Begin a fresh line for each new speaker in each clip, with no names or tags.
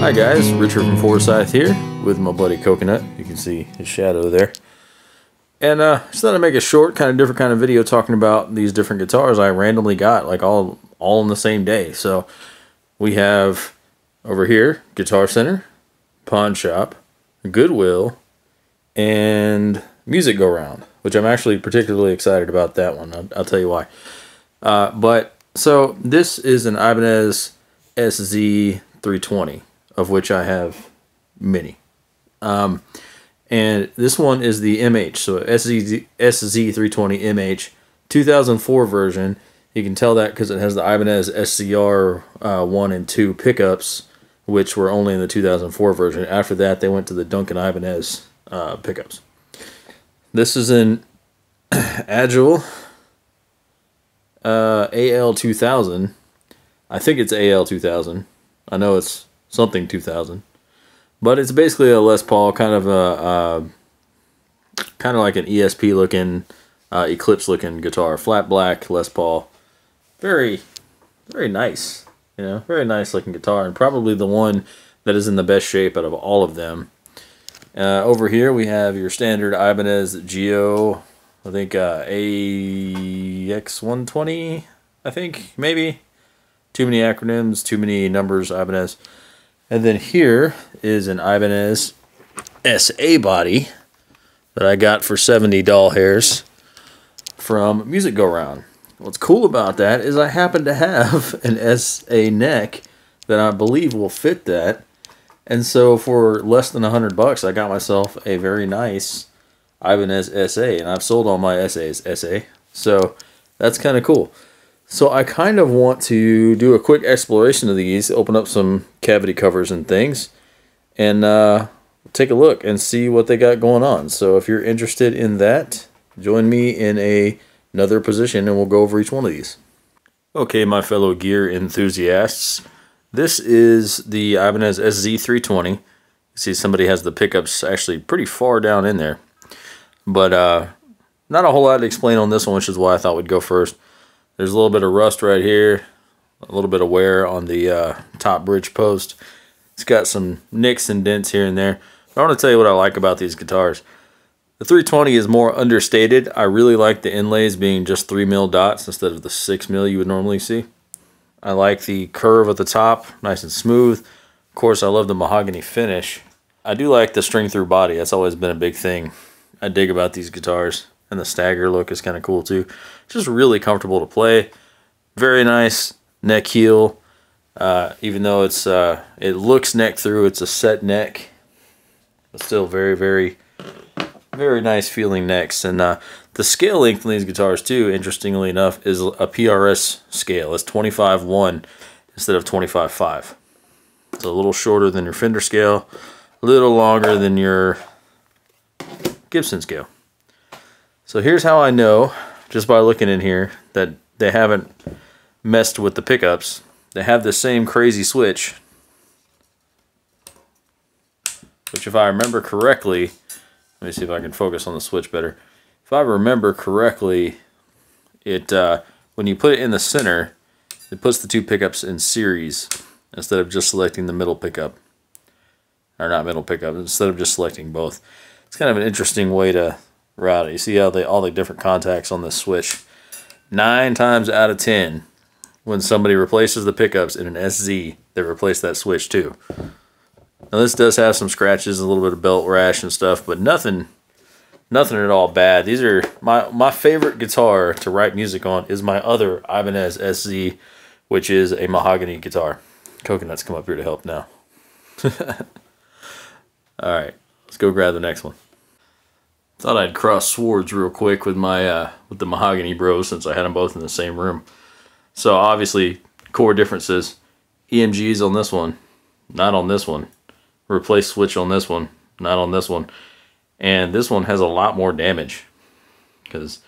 Hi guys, Richard from Forsyth here with my buddy Coconut. You can see his shadow there. And just thought I'd make a short, kind of different kind of video talking about these different guitars I randomly got, like all in the same day. So we have over here Guitar Center, Pawn Shop, Goodwill, and Music Go Round, which I'm actually particularly excited about that one. I'll tell you why. So this is an Ibanez Sz320, of which I have many. And this one is the MH, so Sz320 MH 2004 version. You can tell that because it has the Ibanez SCR 1 and 2 pickups, which were only in the 2004 version. After that, they went to the Duncan Ibanez pickups. This is an Agile Ale2000. I think it's AL2000. I know it's something 2000, but it's basically a Les Paul, kind of like an ESP looking, Eclipse looking guitar, flat black Les Paul, very nice, very nice looking guitar, and probably the one that is in the best shape out of all of them. Over here we have your standard Ibanez Geo, I think AX120, I think, maybe. Too many acronyms, too many numbers, Ibanez. And then here is an Ibanez SA body that I got for 70 doll hairs from Music Go Round. What's cool about that is I happen to have an SA neck that I believe will fit that. And so for less than $100, I got myself a very nice Ibanez SA, and I've sold all my SAs SA. So that's kind of cool. So I kind of want to do a quick exploration of these, open up some cavity covers and things, and take a look and see what they got going on. So if you're interested in that, join me in another position and we'll go over each one of these. Okay, my fellow gear enthusiasts, this is the Ibanez Sz320. You see somebody has the pickups actually pretty far down in there, but not a whole lot to explain on this one, which is why I thought we'd go first. There's a little bit of rust right here, a little bit of wear on the top bridge post. It's got some nicks and dents here and there. But I want to tell you what I like about these guitars. The 320 is more understated. I really like the inlays being just 3mm dots instead of the 6mm you would normally see. I like the curve at the top, nice and smooth. Of course, I love the mahogany finish. I do like the string through body. That's always been a big thing I dig about these guitars. And the stagger look is kind of cool too. Just really comfortable to play. Very nice neck heel. Even though it's it looks neck through, it's a set neck. But still very nice feeling necks. And the scale length on these guitars too, interestingly enough, is a Prs scale. It's 25/1 instead of 25/5. It's a little shorter than your Fender scale, a little longer than your Gibson scale. So here's how I know, just by looking in here, that they haven't messed with the pickups. They have the same crazy switch, which if I remember correctly, let me see if I can focus on the switch better. If I remember correctly, it when you put it in the center, it puts the two pickups in series instead of just selecting the middle pickup. Or not middle pickup, instead of just selecting both. It's kind of an interesting way to route it. You see how all the different contacts on this switch. 9 times out of 10, when somebody replaces the pickups in an SZ, they replace that switch too. Now this does have some scratches, a little bit of belt rash and stuff, but nothing at all bad. These are my favorite guitar to write music on is my other Ibanez SZ, which is a mahogany guitar. Coconut's come up here to help now. All right, let's go grab the next one. Thought I'd cross swords real quick with my with the mahogany bros since I had them both in the same room. So obviously core differences. EMGs on this one, not on this one. Replace switch on this one, not on this one. And this one has a lot more damage because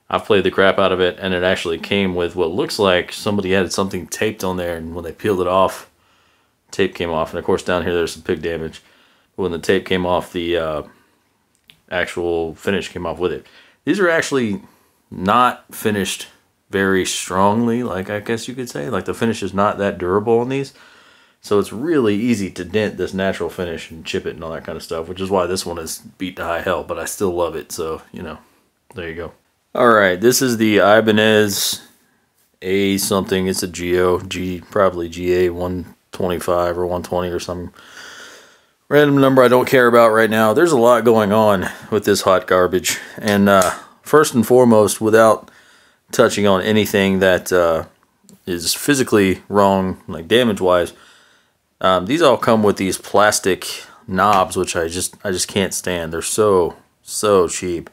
I've played the crap out of it, and it actually came with what looks like somebody had something taped on there, and when they peeled it off, tape came off. And of course down here there's some pig damage. But when the tape came off, the actual finish came off with it. These are actually not finished very strongly, like I guess you could say. Like the finish is not that durable on these. So it's really easy to dent this natural finish and chip it and all that kind of stuff, which is why this one is beat to high hell, but I still love it. So, you know, there you go. All right, this is the Ibanez A something. It's a probably GA 125 or 120 or some random number I don't care about right now. There's a lot going on with this hot garbage. And first and foremost, without touching on anything that is physically wrong, like damage-wise, these all come with these plastic knobs, which I just can't stand. They're so cheap.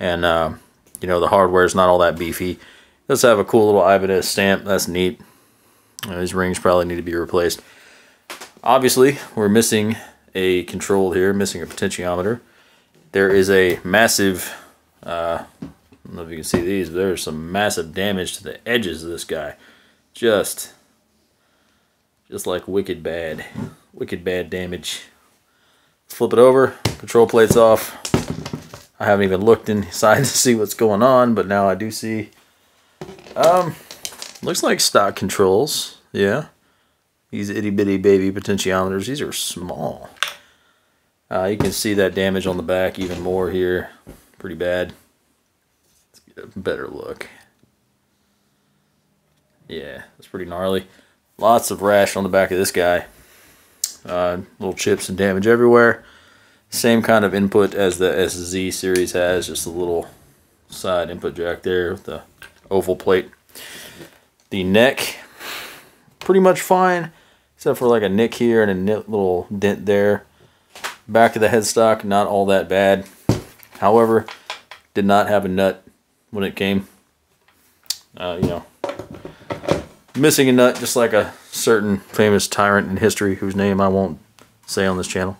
And you know, the hardware is not all that beefy. It does have a cool little Ibanez stamp. That's neat. These rings probably need to be replaced. Obviously, we're missing a control here, missing a potentiometer. There is a massive, I don't know if you can see these, but there's some massive damage to the edges of this guy. Just like wicked bad damage. Let's flip it over, control plate's off. I haven't even looked inside to see what's going on, but now I do see. Looks like stock controls, yeah. These itty bitty baby potentiometers, these are small. You can see that damage on the back even more here. Pretty bad. Let's get a better look. Yeah, that's pretty gnarly. Lots of rash on the back of this guy. Little chips and damage everywhere. Same kind of input as the SZ series has, just a little side input jack there with the oval plate. The neck, pretty much fine, except for like a nick here and a little dent there. Back of the headstock, not all that bad. However, did not have a nut when it came. You know, missing a nut, just like a certain famous tyrant in history whose name I won't say on this channel.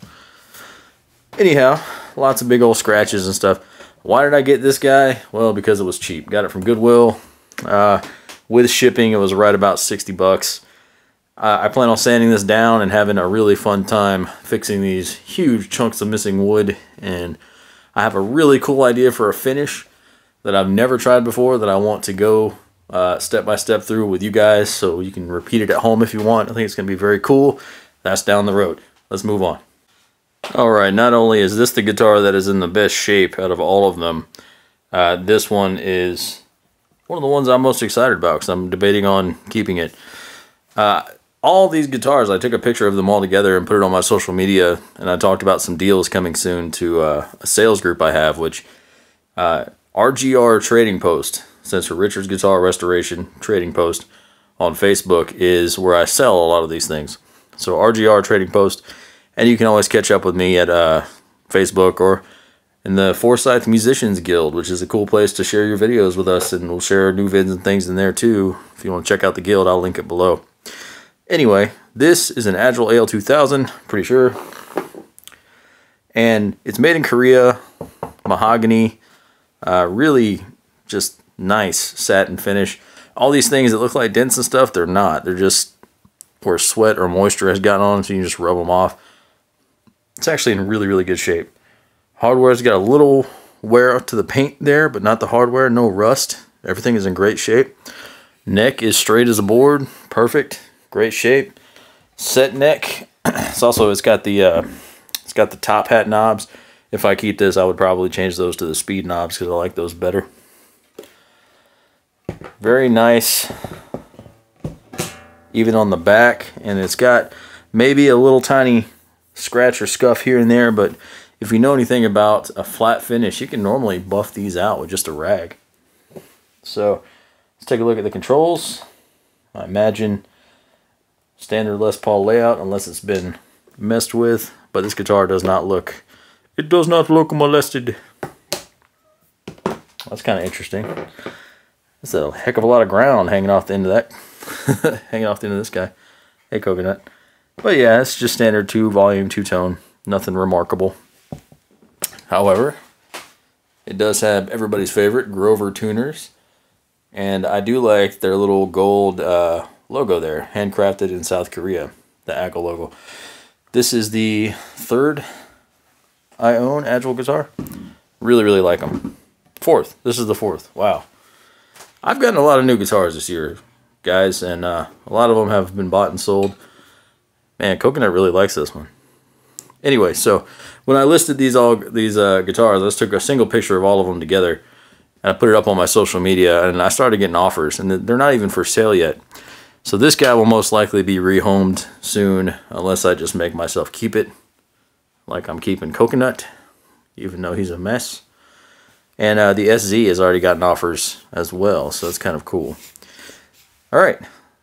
Anyhow, lots of big old scratches and stuff. Why did I get this guy? Well, because it was cheap. Got it from Goodwill. With shipping, it was right about 60 bucks. I plan on sanding this down and having a really fun time fixing these huge chunks of missing wood. And I have a really cool idea for a finish that I've never tried before that I want to go step by step through with you guys, so you can repeat it at home if you want. I think it's going to be very cool. That's down the road. Let's move on. Alright, not only is this the guitar that is in the best shape out of all of them, this one is one of the ones I'm most excited about because I'm debating on keeping it. All these guitars, I took a picture of them all together and put it on my social media, and I talked about some deals coming soon to a sales group I have, which RGR Trading Post, stands for Richard's Guitar Restoration Trading Post, on Facebook is where I sell a lot of these things. So RGR Trading Post. And you can always catch up with me at Facebook or in the Forsyth Musicians Guild, which is a cool place to share your videos with us, and we'll share new vids and things in there too. If you want to check out the guild, I'll link it below. Anyway, this is an Agile Ale2000, pretty sure. And it's made in Korea, mahogany, really just nice satin finish. All these things that look like dents and stuff, they're not. They're just where sweat or moisture has gotten on them, so you can just rub them off. It's actually in really, really good shape. Hardware's got a little wear to the paint there, but not the hardware. No rust. Everything is in great shape. Neck is straight as a board. Perfect. Great shape. Set neck. It's got the top hat knobs. If I keep this, I would probably change those to the speed knobs because I like those better. Very nice. Even on the back, and it's got maybe a little tiny scratch or scuff here and there, but if you know anything about a flat finish, you can normally buff these out with just a rag. So let's take a look at the controls. I imagine standard Les Paul layout unless it's been messed with, but this guitar does not look molested. That's kind of interesting. That's a heck of a lot of ground hanging off the end of that. Hanging off the end of this guy. Hey, Coconut. But yeah, it's just standard 2-volume, 2-tone. Nothing remarkable. However, it does have everybody's favorite Grover tuners. And I do like their little gold logo there. Handcrafted in South Korea. The Agile logo. This is the third I own Agile guitar. Really, really like them. Fourth. This is the fourth. Wow. I've gotten a lot of new guitars this year, guys, and a lot of them have been bought and sold. Man, Coconut really likes this one. Anyway, so when I listed these guitars, I just took a single picture of all of them together, and I put it up on my social media, and I started getting offers, and they're not even for sale yet. So this guy will most likely be rehomed soon, unless I just make myself keep it, like I'm keeping Coconut, even though he's a mess. And the SZ has already gotten offers as well, so it's kind of cool. All right,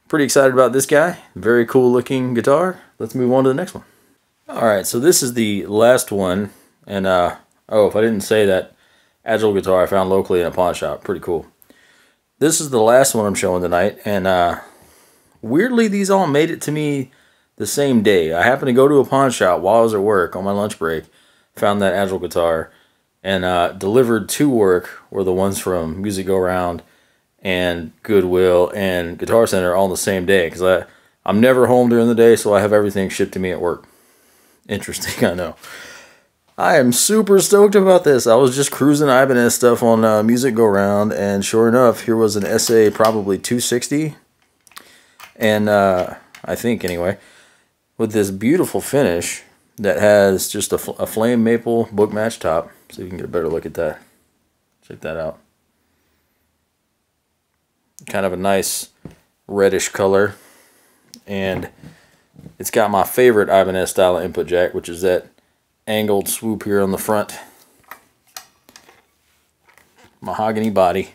pretty excited about this guy. Very cool looking guitar. Let's move on to the next one. All right, so this is the last one, and oh, if I didn't say that, Agile guitar I found locally in a pawn shop. Pretty cool. This is the last one I'm showing tonight, and weirdly, these all made it to me the same day. I happened to go to a pawn shop while I was at work on my lunch break, found that Agile guitar, and delivered to work were the ones from Music Go Round and Goodwill and Guitar Center all on the same day, because I'm never home during the day, so I have everything shipped to me at work. Interesting, I know. I am super stoked about this. I was just cruising Ibanez stuff on Music Go Round, and sure enough, here was an SA probably 260, and I think anyway, with this beautiful finish that has just a flame maple book match top. So you can get a better look at that. Check that out. Kind of a nice reddish color, and it's got my favorite Ibanez style of input jack, which is that angled swoop here on the front. Mahogany body,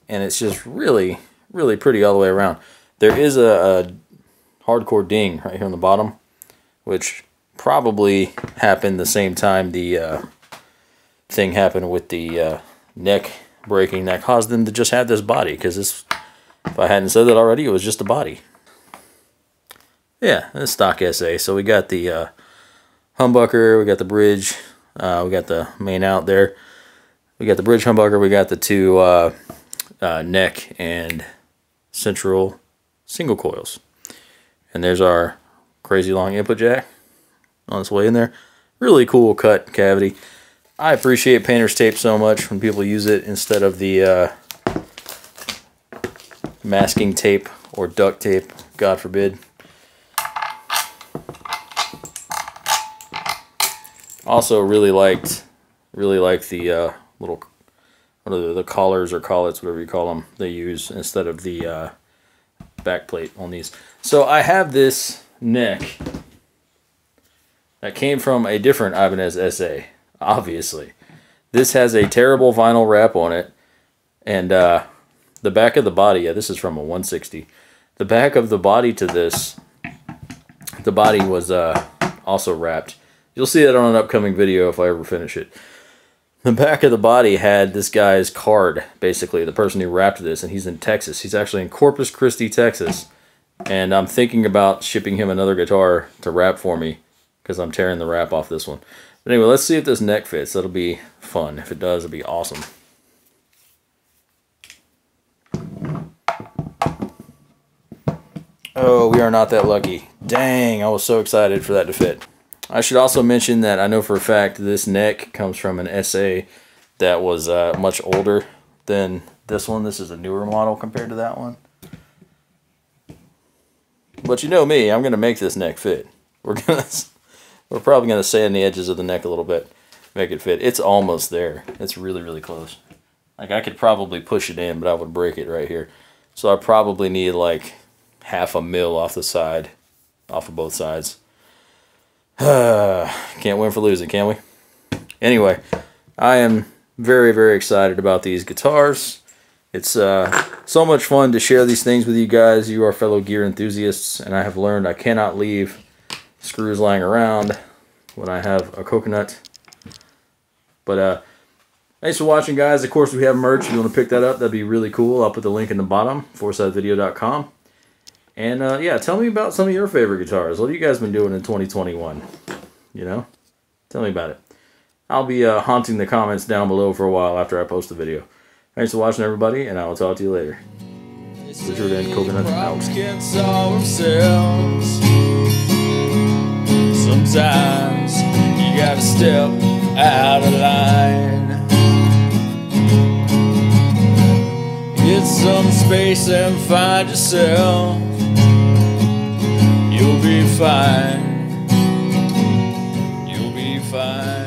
and it's just really, really pretty all the way around. There is a hardcore ding right here on the bottom, which probably happened the same time the thing happened with the neck breaking that caused them to just have this body, because this, if I hadn't said that already, it was just a body. Yeah, it's stock SA. So we got the humbucker, we got the bridge, we got the main out there, we got the bridge humbucker, we got the two neck and central single coils, and there's our crazy long input jack on its way in there. Really cool cut cavity. I appreciate painter's tape so much when people use it instead of the masking tape or duct tape, God forbid. Also really liked the little, what are the collars or collets, whatever you call them, they use instead of the back plate on these. So I have this neck that came from a different Ibanez SA, obviously. This has a terrible vinyl wrap on it, and the back of the body, yeah, this is from a 160. The back of the body to this, the body was also wrapped. You'll see that on an upcoming video if I ever finish it. The back of the body had this guy's card, basically, the person who wrapped this, and he's in Texas. He's actually in Corpus Christi, Texas, and I'm thinking about shipping him another guitar to wrap for me, because I'm tearing the wrap off this one. But anyway, let's see if this neck fits. That'll be fun. If it does, it'll be awesome. Oh, we are not that lucky. Dang, I was so excited for that to fit. I should also mention that I know for a fact this neck comes from an SA that was much older than this one. This is a newer model compared to that one. But you know me, I'm going to make this neck fit. We're probably going to sand the edges of the neck a little bit, make it fit. It's almost there. It's really, really close. Like, I could probably push it in, but I would break it right here. So I probably need like 1/2 mil off the side, off of both sides. Can't win for losing, can we? Anyway, I am very, very excited about these guitars. It's so much fun to share these things with you guys. You are fellow gear enthusiasts, and I have learned I cannot leave screws lying around when I have a Coconut. But thanks for watching, guys. Of course, we have merch. If you want to pick that up, that'd be really cool. I'll put the link in the bottom, foresidevideo.com. And yeah, tell me about some of your favorite guitars. What have you guys been doing in 2021? You know? Tell me about it. I'll be haunting the comments down below for a while after I post the video. Thanks for watching, everybody, and I will talk to you later. Richard and Coconut out.
Sometimes you gotta step out of line. Get some space and find yourself. You'll be fine. You'll be fine.